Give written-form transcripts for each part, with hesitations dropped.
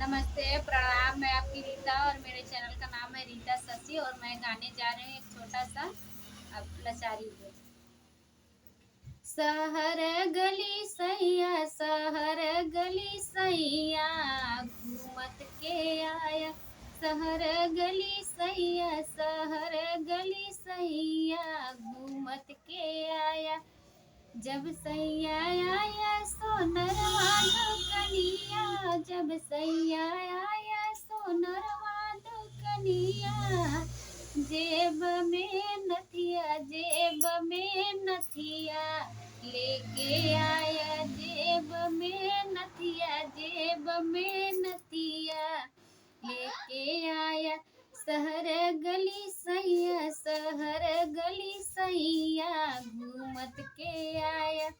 नमस्ते, प्रणाम। मैं आपकी रीता और मेरे चैनल का नाम है रीता शशि और मैं गाने जा रही हूँ एक छोटा-सा लाचारी पे। शहर गली सैया, शहर गली सैया, घूमत के आया। शहर गली सैया, शहर गली सैया, घूमत के आया। जब सैया आया सोनरवा दुकनिया, जब सैया आया सोनरवा दुकनिया, जेब में नथिया, जेब में नथिया लेके आया। जेब में नथिया, जेब में नथिया लेके आया। शहर गली सैया, शहर गली सैया, घूमत के आया।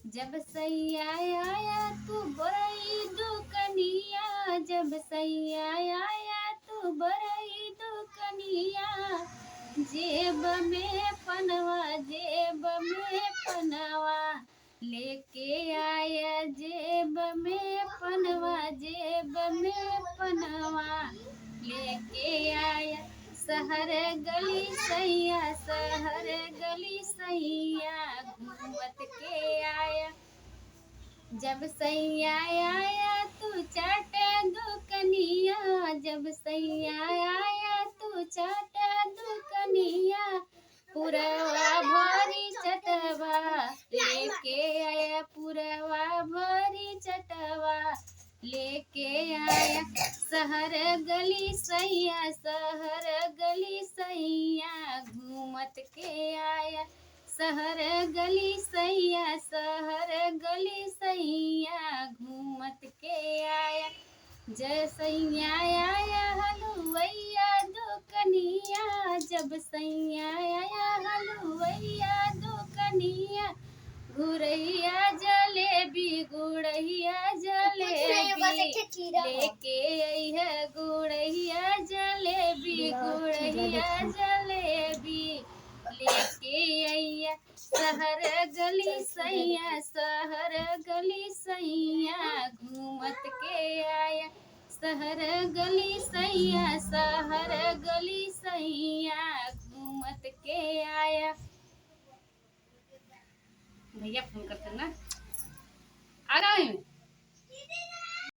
जब सैया आया तू बरई दुकनिया, जब सैया आया तू बरई दुकनिया, जेब में पनवा, जेब में पनवा लेके आया। जेब में पनवा, जेब में पनवा लेके आया। शहर गली सैया, शहर गली सैया, घूमत के आया। जब सैया आया तू चाटा दुकनिया, जब सैया आया तू चाटा दुकनिया, पुरवा भरी चटवा लेके आया। पुरवा भरी चटवा लेके आया। शहर गली सैया, शहर गली सैया, घूमत के आया। शहर गली सैया, शहर गली सैया, घूमत के आया। जय सैया आया हलुवैया दुकनिया, जब सैया आया हलुवैया दुकनिया, गुड़ैया जलेबी, गुड़ैया जलेबी लेके आई है। गुड़ैया जलेबी, गुड़ैया जलेबी लेके आइया। शहर गली सैया, शहर गली सैया, घूमत के आया। शहर गली सैया, शहर गली सैया, घूमत के आया। भैया फोन करते ना, आ रहा हूँ।